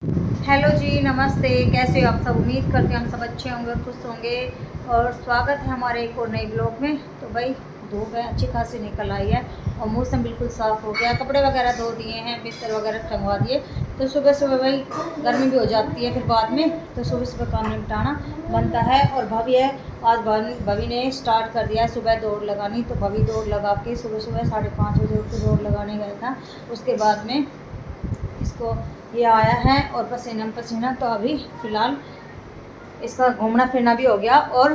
Hello जी, नमस्ते। कैसे हो आप सब? उम्मीद करते हैं हम सब अच्छे होंगे और खुश होंगे। और स्वागत है हमारे एक और नए ब्लॉग में। तो भाई धूप है, अच्छी खासी निकल आई है और मौसम बिल्कुल साफ़ हो गया। कपड़े वगैरह धो दिए हैं, बिस्तर वगैरह टंगवा दिए। तो सुबह सुबह भाई गर्मी भी हो जाती है फिर बाद में, तो सुबह सुबह काम निपटाना बनता है। और भाभी है, आज भाभी ने स्टार्ट कर दिया है सुबह दौड़ लगानी। तो भाभी दौड़ लगा के सुबह सुबह 5:30 बजे उठ के दौड़ लगाने गया था। उसके बाद में इसको ये आया है और पसीना पसीना। तो अभी फ़िलहाल इसका घूमना फिरना भी हो गया और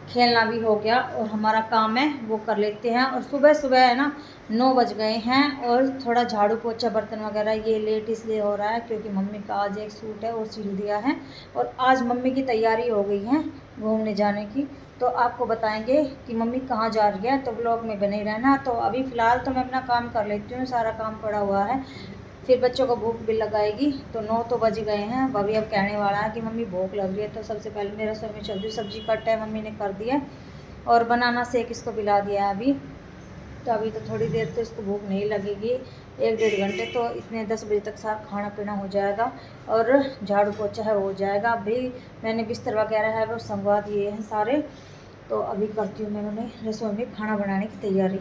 खेलना भी हो गया और हमारा काम है वो कर लेते हैं। और सुबह सुबह है ना 9 बज गए हैं और थोड़ा झाड़ू पोछा बर्तन वगैरह ये लेट इसलिए हो रहा है क्योंकि मम्मी का आज एक सूट है वो सिल दिया है और आज मम्मी की तैयारी हो गई है घूमने जाने की। तो आपको बताएंगे कि मम्मी कहाँ जा रही है, तो ब्लॉग में बने रहना। तो अभी फ़िलहाल तो मैं अपना काम कर लेती हूँ, सारा काम पड़ा हुआ है, फिर बच्चों को भूख भी लगाएगी। तो 9 तो बज गए हैं। भाभी अब कहने वाला है कि मम्मी भूख लग रही है। तो सबसे पहले मेरा रसोई में चल रही सब्जी कट है, मम्मी ने कर दिया और बनाना शेक इसको पिला दिया है अभी। तो अभी तो थोड़ी देर तो इसको भूख नहीं लगेगी, 1-1.5 घंटे तो इतने 10 बजे तक सारा खाना पीना हो जाएगा और झाड़ू पोछा है हो जाएगा। अभी मैंने बिस्तर वगैरह है वो संगवा दिए हैं सारे। तो अभी करती हूँ मैं उन्हें रसोई में खाना बनाने की तैयारी।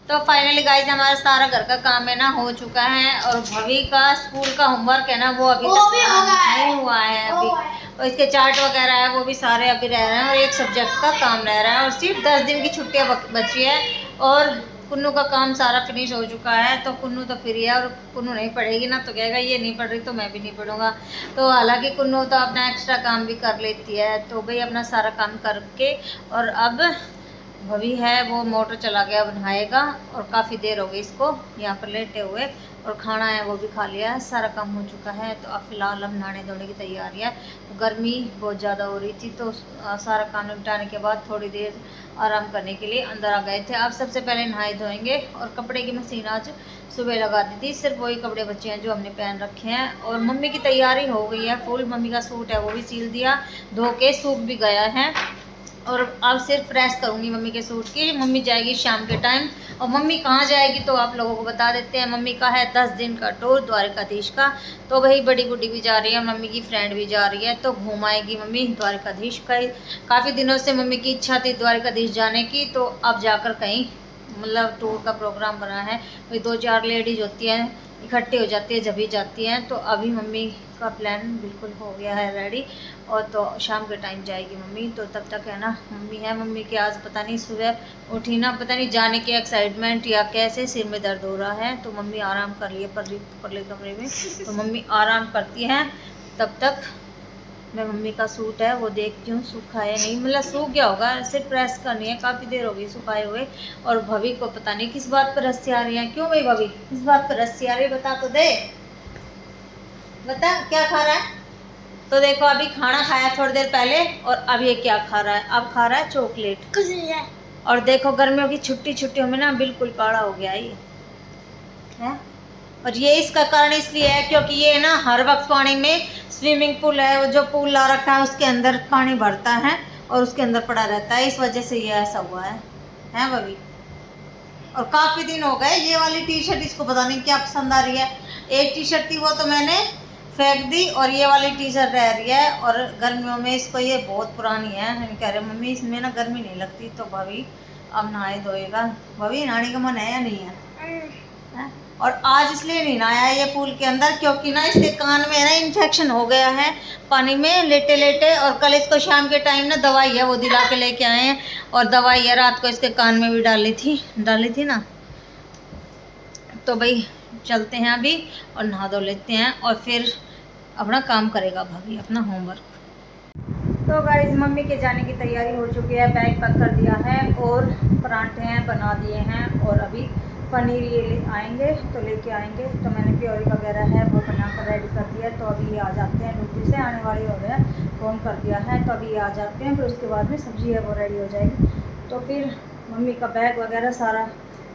तो फाइनली गाइस हमारा सारा घर का काम है ना हो चुका है और भवी का स्कूल का होमवर्क है ना वो अभी तक नहीं हुआ है अभी। और इसके चार्ट वगैरह है वो भी सारे अभी रह रहे हैं और एक सब्जेक्ट का काम रह रहा है और सिर्फ 10 दिन की छुट्टियां बची है। और कुन्नू का काम सारा फिनिश हो चुका है। तो कुन्नू तो फ्री है और कुन्नू नहीं पढ़ेगी ना तो कहेगा ये नहीं पढ़ रही तो मैं भी नहीं पढ़ूंगा। तो हालांकि कुन्नू तो अपना एक्स्ट्रा काम भी कर लेती है। तो भाई अपना सारा काम करके और अब भवी है वो मोटर चला गया नहाएगा और काफ़ी देर हो गई इसको यहाँ पर लेटे हुए और खाना है वो भी खा लिया है, सारा काम हो चुका है। तो अब फिलहाल हम नहाने धोने की तैयारी है। तो गर्मी बहुत ज़्यादा हो रही थी तो सारा काम निपटाने के बाद थोड़ी देर आराम करने के लिए अंदर आ गए थे। अब सबसे पहले नहाए धोएंगे और कपड़े की मशीन आज सुबह लगा दी थी, सिर्फ वही कपड़े बचे हैं जो हमने पहन रखे हैं। और मम्मी की तैयारी हो गई है फुल, मम्मी का सूट है वो भी सिल दिया, धो के सूख भी गया है और अब सिर्फ प्रेस करूँगी मम्मी के सूट की। मम्मी जाएगी शाम के टाइम और मम्मी कहाँ जाएगी तो आप लोगों को बता देते हैं। मम्मी का है 10 दिन का टूर द्वारकाधीश का। तो वही बड़ी बुढ़ी भी जा रही है, मम्मी की फ्रेंड भी जा रही है, तो घूम आएगी मम्मी द्वारकाधीश का। काफ़ी दिनों से मम्मी की इच्छा थी द्वारकाधीश जाने की, तो अब जाकर कहीं मतलब टूर का प्रोग्राम बना है। वही 2-4 लेडीज होती हैं इकट्ठी हो जाती है जब भी जाती हैं। तो अभी मम्मी का प्लान बिल्कुल हो गया है रेडी और तो शाम के टाइम जाएगी मम्मी। तो तब तक है ना मम्मी है, मम्मी की आज पता नहीं सुबह उठी ना पता नहीं जाने की एक्साइटमेंट या कैसे सिर में दर्द हो रहा है। तो मम्मी आराम कर लिए परले कमरे में। तो मम्मी आराम करती हैं, तब तक मैं मम्मी का सूट है वो देखती हूँ सूखा है नहीं, मतलब सूख गया होगा, सिर्फ प्रेस करनी है, काफ़ी देर हो गई सुखाए हुए। और भवी को पता नहीं किस बात पर रस्सी आ रही है। क्यों भाई भवी किस बात पर रस्सी आ रही है बता तो दे, बता क्या खा रहा है। तो देखो अभी खाना खाया थोड़ी देर पहले और अब ये क्या खा रहा है, अब खा रहा है चॉकलेट कुछ नहीं है। और देखो गर्मियों की छुट्टियों में ना बिल्कुल काढ़ा हो गया ये है। और ये इसका कारण इसलिए है क्योंकि ये ना हर वक्त पानी में, स्विमिंग पूल है वो जो पूल ला रखा है उसके अंदर पानी भरता है और उसके अंदर पड़ा रहता है, इस वजह से ये ऐसा हुआ है भाभी। और काफ़ी दिन हो गए ये वाली टी शर्ट इसको पता नहीं क्या पसंद आ रही है। एक टी शर्ट थी वो तो मैंने फेंक दी और ये वाली टी शर्ट रह रही है। और गर्मियों में इसको ये बहुत पुरानी है, हम कह रहे मम्मी इसमें ना गर्मी नहीं लगती। तो भाभी अब नहाए धोएगा। भाभी नहाने का मन है या नहीं है? और आज इसलिए नहीं नहाया ये पूल के अंदर क्योंकि ना इसके कान में ना इन्फेक्शन हो गया है पानी में लेटे लेटे। और कल इसको शाम के टाइम ना दवाई है वो दिला के लेके आए हैं और दवाई है रात को इसके कान में भी डाली थी ना। तो भाई चलते हैं अभी और नहा धो लेते हैं और फिर अपना काम करेगा भाभी अपना होमवर्क। तो गाइस मम्मी के जाने की तैयारी हो चुकी है, बैग पैक कर दिया है और पराठे हैं बना दिए हैं और अभी पनीर ये आएंगे तो लेके आएंगे। तो मैंने प्योरी वगैरह है वो बना कर रेडी कर दिया है। तो अभी ये आ जाते हैं, ड्यूटी से आने वाले हो गए हैं, फ़ोन कर दिया है तो अभी ये आ जाते हैं। फिर उसके बाद में सब्ज़ी है वो रेडी हो जाएगी। तो फिर मम्मी का बैग वगैरह सारा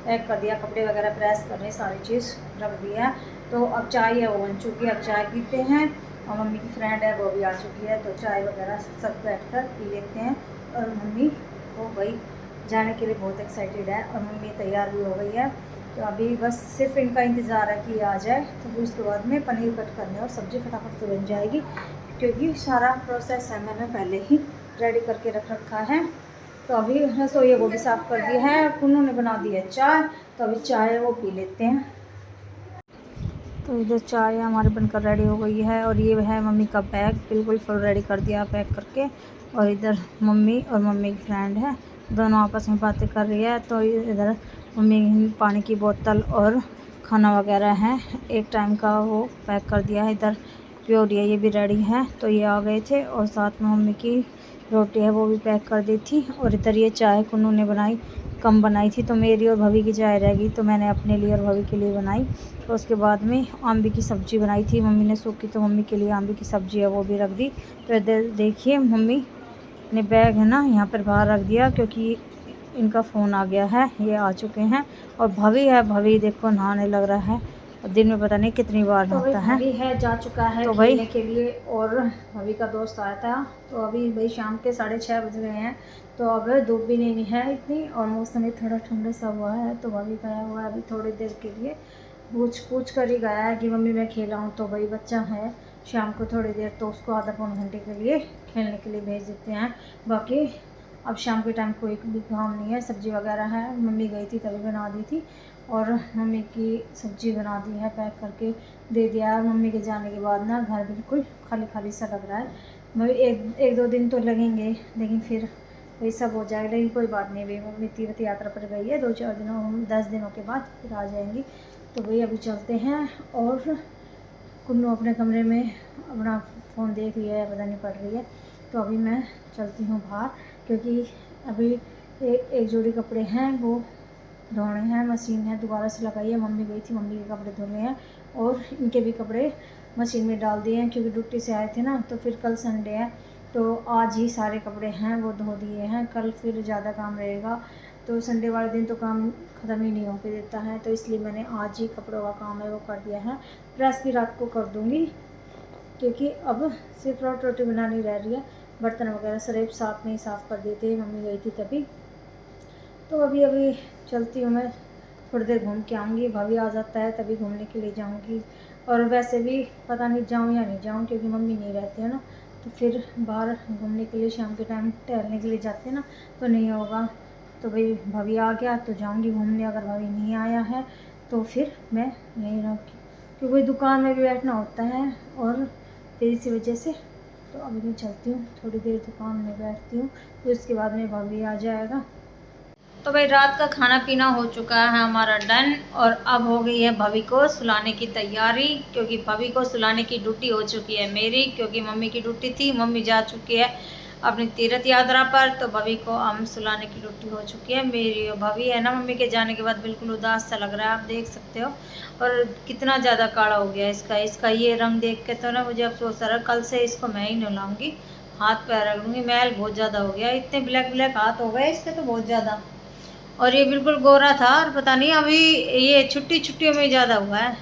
पैक कर दिया, कपड़े वगैरह प्रेस करने सारी चीज़ रख दिया। तो अब चाय है वो बन चुकी है, अब चाय पीते हैं और मम्मी की फ्रेंड है वो भी आ चुकी है तो चाय वगैरह सब बैठ कर पी लेते हैं। और मम्मी हो गई जाने के लिए बहुत एक्साइटेड है और मम्मी तैयार भी हो गई है तो अभी बस सिर्फ इनका इंतज़ार है कि आ जाए, तो फिर उसके बाद में पनीर कट करने और सब्ज़ी फटाफट से बन जाएगी, क्योंकि सारा प्रोसेस है मैंने पहले ही रेडी करके रख रखा है। तो अभी रसोई वो भी साफ़ कर दिया है, कुन्नू ने बना दी है चाय, तो अभी चाय वो पी लेते हैं। तो इधर चाय हमारी बनकर रेडी हो गई है, और ये है मम्मी का बैग, बिल्कुल फुल रेडी कर दिया पैक करके। और इधर मम्मी और मम्मी की फ्रेंड है, दोनों आपस में बातें कर रही है। तो इधर मम्मी पानी की बोतल और खाना वगैरह है, एक टाइम का वो पैक कर दिया है। इधर प्योरिया ये भी रेडी है, तो ये आ गए थे, और साथ में मम्मी की रोटी है वो भी पैक कर दी थी। और इधर ये चाय कुन्नू ने बनाई, कम बनाई थी, तो मेरी और भवी की चाय रह गई, तो मैंने अपने लिए और भवी के लिए बनाई। तो उसके बाद में आंबी की सब्ज़ी बनाई थी मम्मी ने सूखी, तो मम्मी के लिए आंबी की सब्ज़ी है वो भी रख दी। तो इधर देखिए मम्मी ने बैग है ना यहाँ पर बाहर रख दिया, क्योंकि इनका फ़ोन आ गया है, ये आ चुके हैं। और भवी है, भवी देखो नहाने लग रहा है, और दिन में पता नहीं कितनी बार नहाता है। भवी है जा चुका है तो खेलने के लिए, और भवी का दोस्त आया था। तो अभी भाई शाम के 6:30 बज गए हैं, तो अब धूप भी नहीं है इतनी, और मौसम भी थोड़ा ठंडा सा हुआ है। तो भवी गया हुआ है अभी थोड़ी देर के लिए, पूछ कर ही गया है कि मम्मी मैं खेला हूँ। तो भाई बच्चा है, शाम को थोड़ी देर तो उसको आधा पौन घंटे के लिए खेलने के लिए भेज देते हैं। बाकी अब शाम के टाइम कोई भी काम नहीं है, सब्ज़ी वगैरह है, मम्मी गई थी तभी बना दी थी, और मम्मी की सब्ज़ी बना दी है, पैक करके दे दिया है। मम्मी के जाने के बाद ना घर बिल्कुल खाली खाली सा लग रहा है। मम्मी एक दो दिन तो लगेंगे, लेकिन फिर वही सब हो जाएगा। लेकिन कोई बात नहीं, भाई मम्मी तीर्थ यात्रा पर गई है, 2-4 दिनों 10 दिनों के बाद फिर आ जाएंगी। तो वही अभी चलते हैं, और कुन्नू अपने कमरे में अपना फ़ोन देख रही है, पता नहीं पढ़ रही है। तो अभी मैं चलती हूँ बाहर, क्योंकि अभी एक जोड़ी कपड़े हैं वो धोने हैं, मशीन है दोबारा से लगाई है, मम्मी गई थी, मम्मी के कपड़े धोने हैं, और इनके भी कपड़े मशीन में डाल दिए हैं, क्योंकि ड्यूटी से आए थे ना। तो फिर कल संडे है, तो आज ही सारे कपड़े हैं वो धो दिए हैं, कल फिर ज़्यादा काम रहेगा। तो संडे वाले दिन तो काम ख़त्म ही नहीं हो के देता है, तो इसलिए मैंने आज ही कपड़ों का काम है वो कर दिया है। प्रेस भी रात को कर दूँगी, क्योंकि अब सिर्फ रोटी बनानी रह रही है। बर्तन वगैरह सिर्फ साथ में ही साफ़ कर दिए थे, मम्मी गई थी तभी। तो अभी चलती हूँ मैं, थोड़ी देर घूम के आऊँगी, भाभी आ जाता है तभी घूमने के लिए जाऊँगी। और वैसे भी पता नहीं जाऊँ या नहीं जाऊँ, क्योंकि मम्मी नहीं रहती है ना, तो फिर बाहर घूमने के लिए शाम के टाइम टहलने के लिए जाते हैं ना, तो नहीं होगा। तो भाई भाभी आ गया तो जाऊँगी घूमने, अगर भाभी नहीं आया है तो फिर मैं यहीं रहूँगी, क्योंकि दुकान में भी बैठना होता है, और फिर इसी वजह से। तो अभी मैं चलती हूँ, थोड़ी देर दुकान में बैठती हूँ, फिर उसके बाद में भाभी आ जाएगा। तो भाई रात का खाना पीना हो चुका है हमारा डन, और अब हो गई है भवी को सुलाने की तैयारी, क्योंकि भवी को सुलाने की ड्यूटी हो चुकी है मेरी, क्योंकि मम्मी की ड्यूटी थी, मम्मी जा चुकी है अपनी तीर्थ यात्रा पर, तो भवी को हम सुलाने की ड्यूटी हो चुकी है मेरी। और भवी है ना मम्मी के जाने के बाद बिल्कुल उदास सा लग रहा है, आप देख सकते हो, और कितना ज़्यादा काला हो गया इसका ये रंग देख के तो ना मुझे अफसोस आ रहा है। कल से इसको मैं ही नहलाऊँगी, हाथ पैर रख लूँगी, मैल बहुत ज़्यादा हो गया, इतने ब्लैक ब्लैक हाथ हो गए इसके तो बहुत ज़्यादा। और ये बिल्कुल गोरा था, और पता नहीं अभी ये छुट्टियों में ज़्यादा हुआ है।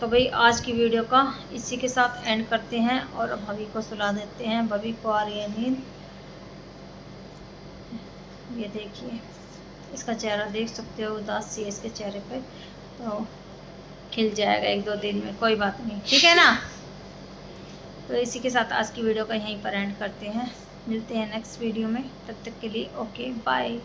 तो भाई आज की वीडियो का इसी के साथ एंड करते हैं, और भवी को सुला देते हैं। भवी को आ रही है नींद, ये देखिए इसका चेहरा देख सकते हो, उदास सी है इसके चेहरे पे, तो खिल जाएगा 1-2 दिन में, कोई बात नहीं, ठीक है ना। तो इसी के साथ आज की वीडियो का यहीं पर एंड करते हैं, मिलते हैं नेक्स्ट वीडियो में, तब तक के लिए ओके बाय।